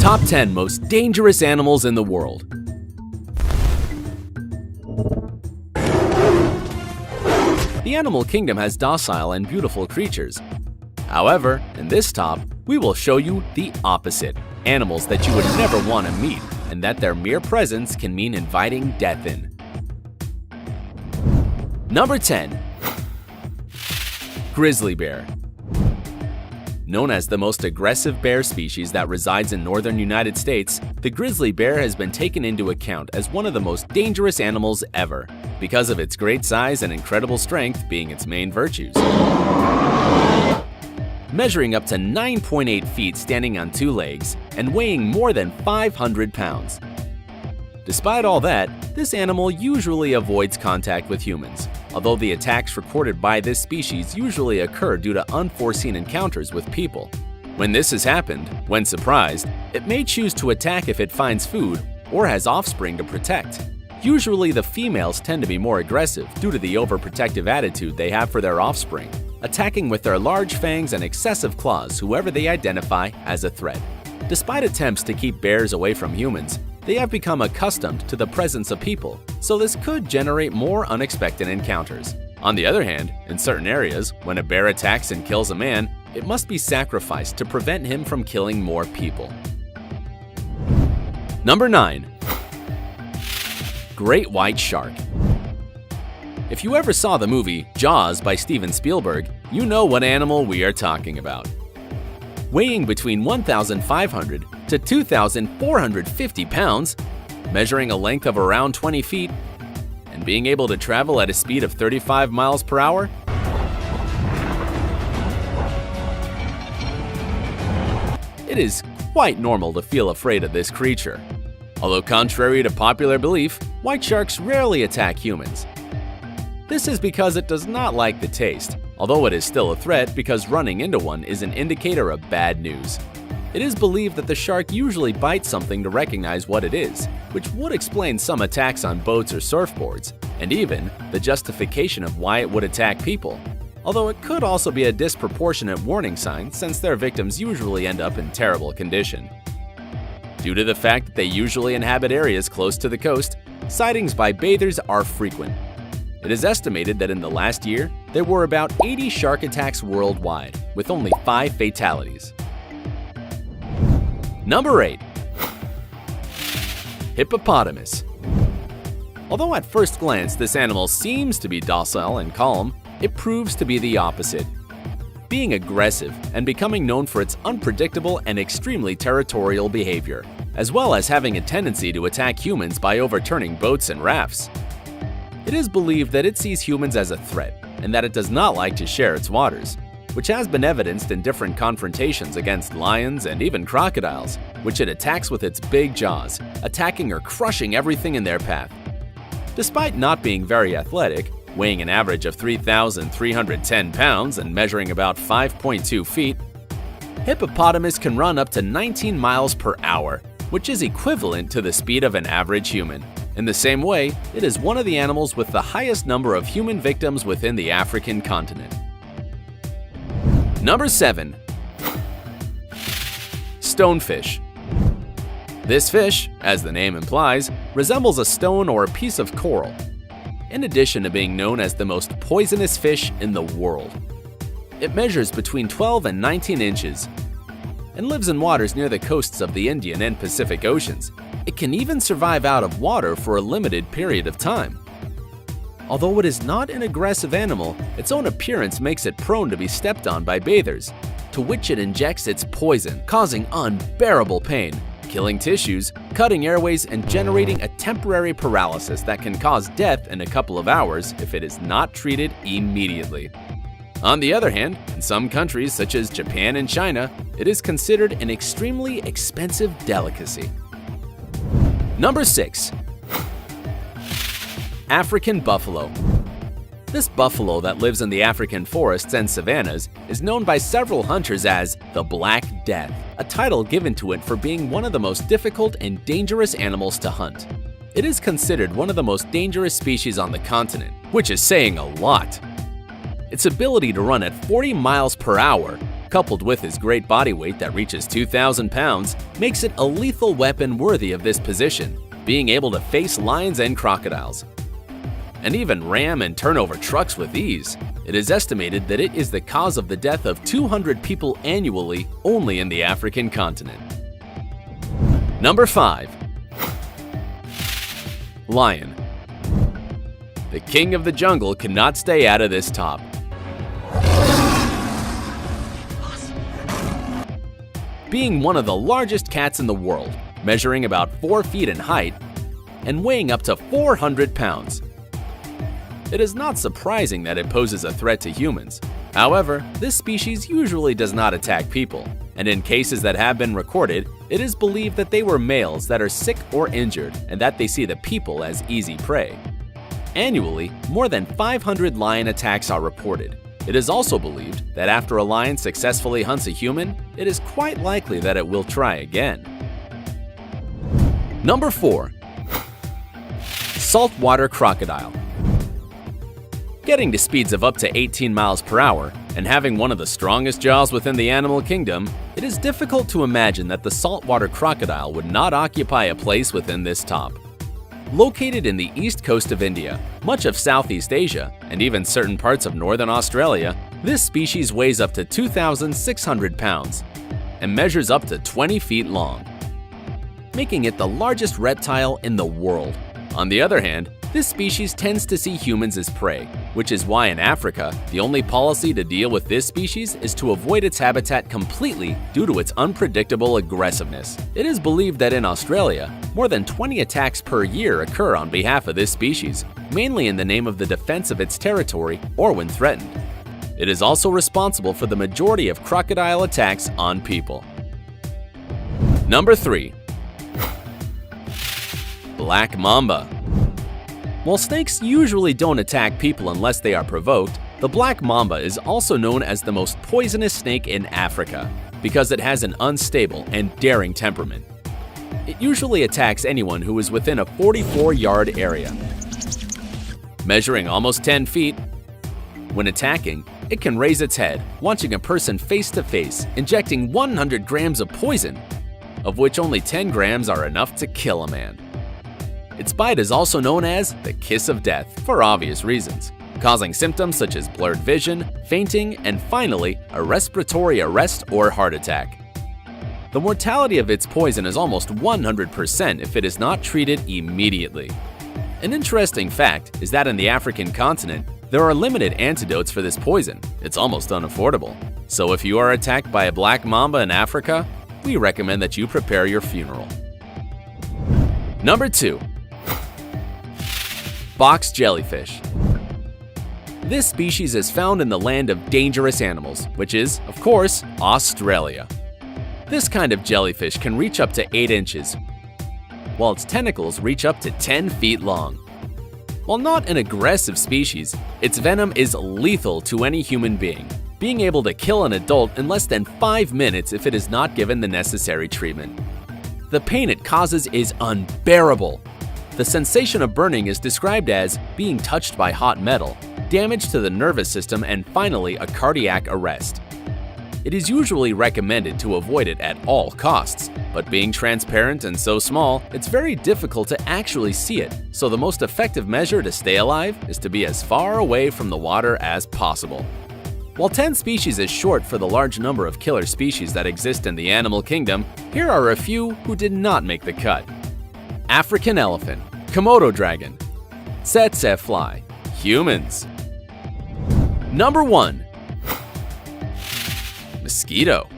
Top 10 Most Dangerous Animals in the World. The animal kingdom has docile and beautiful creatures. However, in this top, we will show you the opposite, animals that you would never want to meet and that their mere presence can mean inviting death in. Number 10. Grizzly bear. Known as the most aggressive bear species that resides in northern United States, the grizzly bear has been taken into account as one of the most dangerous animals ever, because of its great size and incredible strength being its main virtues. Measuring up to 9.8 feet standing on two legs and weighing more than 500 pounds. Despite all that, this animal usually avoids contact with humans, although the attacks recorded by this species usually occur due to unforeseen encounters with people. When this has happened, when surprised, it may choose to attack if it finds food or has offspring to protect. Usually the females tend to be more aggressive due to the overprotective attitude they have for their offspring, attacking with their large fangs and excessive claws whoever they identify as a threat. Despite attempts to keep bears away from humans, they have become accustomed to the presence of people, so this could generate more unexpected encounters. On the other hand, in certain areas, when a bear attacks and kills a man, it must be sacrificed to prevent him from killing more people. Number 9. Great white shark. If you ever saw the movie Jaws by Steven Spielberg, you know what animal we are talking about. Weighing between 1,500 to 2,450 pounds, measuring a length of around 20 feet, and being able to travel at a speed of 35 miles per hour, it is quite normal to feel afraid of this creature. Although contrary to popular belief, white sharks rarely attack humans. This is because it does not like the taste, although it is still a threat because running into one is an indicator of bad news. It is believed that the shark usually bites something to recognize what it is, which would explain some attacks on boats or surfboards, and even the justification of why it would attack people. Although it could also be a disproportionate warning sign since their victims usually end up in terrible condition. Due to the fact that they usually inhabit areas close to the coast, sightings by bathers are frequent. It is estimated that in the last year, there were about 80 shark attacks worldwide, with only 5 fatalities. Number 8. Hippopotamus. Although at first glance this animal seems to be docile and calm, it proves to be the opposite. Being aggressive and becoming known for its unpredictable and extremely territorial behavior, as well as having a tendency to attack humans by overturning boats and rafts. It is believed that it sees humans as a threat and that it does not like to share its waters, which has been evidenced in different confrontations against lions and even crocodiles, which it attacks with its big jaws, attacking or crushing everything in their path. Despite not being very athletic, weighing an average of 3,310 pounds and measuring about 5.2 feet, hippopotamus can run up to 19 miles per hour, which is equivalent to the speed of an average human. In the same way, it is one of the animals with the highest number of human victims within the African continent. Number 7. Stonefish. This fish, as the name implies, resembles a stone or a piece of coral, in addition to being known as the most poisonous fish in the world. It measures between 12 and 19 inches and lives in waters near the coasts of the Indian and Pacific Oceans. It can even survive out of water for a limited period of time. Although it is not an aggressive animal, its own appearance makes it prone to be stepped on by bathers, to which it injects its poison, causing unbearable pain, killing tissues, cutting airways, and generating a temporary paralysis that can cause death in a couple of hours if it is not treated immediately. On the other hand, in some countries such as Japan and China, it is considered an extremely expensive delicacy. Number 6. African buffalo. This buffalo that lives in the African forests and savannas is known by several hunters as the Black Death, a title given to it for being one of the most difficult and dangerous animals to hunt. It is considered one of the most dangerous species on the continent, which is saying a lot. Its ability to run at 40 miles per hour coupled with his great body weight that reaches 2,000 pounds, makes it a lethal weapon worthy of this position, being able to face lions and crocodiles, and even ram and turn over trucks with ease. It is estimated that it is the cause of the death of 200 people annually only in the African continent. Number 5. Lion. The king of the jungle cannot stay out of this top. Being one of the largest cats in the world, measuring about 4 feet in height and weighing up to 400 pounds. It is not surprising that it poses a threat to humans. However, this species usually does not attack people, and in cases that have been recorded, it is believed that they were males that are sick or injured and that they see the people as easy prey. Annually, more than 500 lion attacks are reported. It is also believed that after a lion successfully hunts a human, it is quite likely that it will try again. Number 4. Saltwater crocodile. Getting to speeds of up to 18 miles per hour and having one of the strongest jaws within the animal kingdom, it is difficult to imagine that the saltwater crocodile would not occupy a place within this top. Located in the east coast of India, much of Southeast Asia, and even certain parts of northern Australia, this species weighs up to 2,600 pounds and measures up to 20 feet long, making it the largest reptile in the world. On the other hand, this species tends to see humans as prey, which is why in Africa, the only policy to deal with this species is to avoid its habitat completely due to its unpredictable aggressiveness. It is believed that in Australia, more than 20 attacks per year occur on behalf of this species, mainly in the name of the defense of its territory or when threatened. It is also responsible for the majority of crocodile attacks on people. Number 3. Black mamba. While snakes usually don't attack people unless they are provoked, the black mamba is also known as the most poisonous snake in Africa because it has an unstable and daring temperament. It usually attacks anyone who is within a 44-yard area. Measuring almost 10 feet, when attacking, it can raise its head, launching a person face to face, injecting 100 grams of poison, of which only 10 grams are enough to kill a man. Its bite is also known as the kiss of death for obvious reasons, causing symptoms such as blurred vision, fainting, and finally, a respiratory arrest or heart attack. The mortality of its poison is almost 100% if it is not treated immediately. An interesting fact is that in the African continent, there are limited antidotes for this poison. It's almost unaffordable. So if you are attacked by a black mamba in Africa, we recommend that you prepare your funeral. Number 2. Box jellyfish. This species is found in the land of dangerous animals, which is, of course, Australia. This kind of jellyfish can reach up to 8 inches, while its tentacles reach up to 10 feet long. While not an aggressive species, its venom is lethal to any human being, being able to kill an adult in less than 5 minutes if it is not given the necessary treatment. The pain it causes is unbearable. The sensation of burning is described as being touched by hot metal, damage to the nervous system, and finally a cardiac arrest. It is usually recommended to avoid it at all costs, but being transparent and so small, it's very difficult to actually see it, so the most effective measure to stay alive is to be as far away from the water as possible. While 10 species is short for the large number of killer species that exist in the animal kingdom, here are a few who did not make the cut. African elephant, Komodo dragon, tsetse fly, humans. Number 1. Mosquito.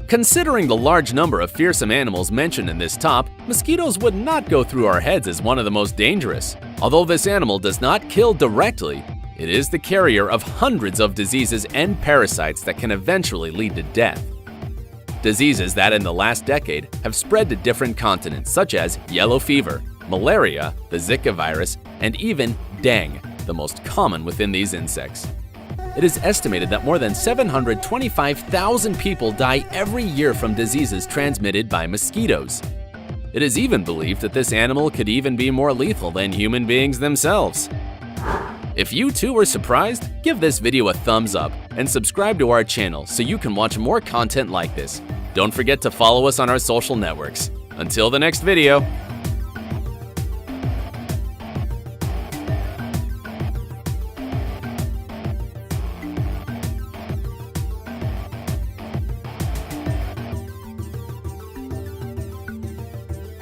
Considering the large number of fearsome animals mentioned in this top, mosquitoes would not go through our heads as one of the most dangerous. Although this animal does not kill directly, it is the carrier of hundreds of diseases and parasites that can eventually lead to death. Diseases that in the last decade have spread to different continents such as yellow fever, malaria, the Zika virus, and even dengue, the most common within these insects. It is estimated that more than 725,000 people die every year from diseases transmitted by mosquitoes. It is even believed that this animal could even be more lethal than human beings themselves. If you too were surprised, give this video a thumbs up and subscribe to our channel so you can watch more content like this. Don't forget to follow us on our social networks. Until the next video.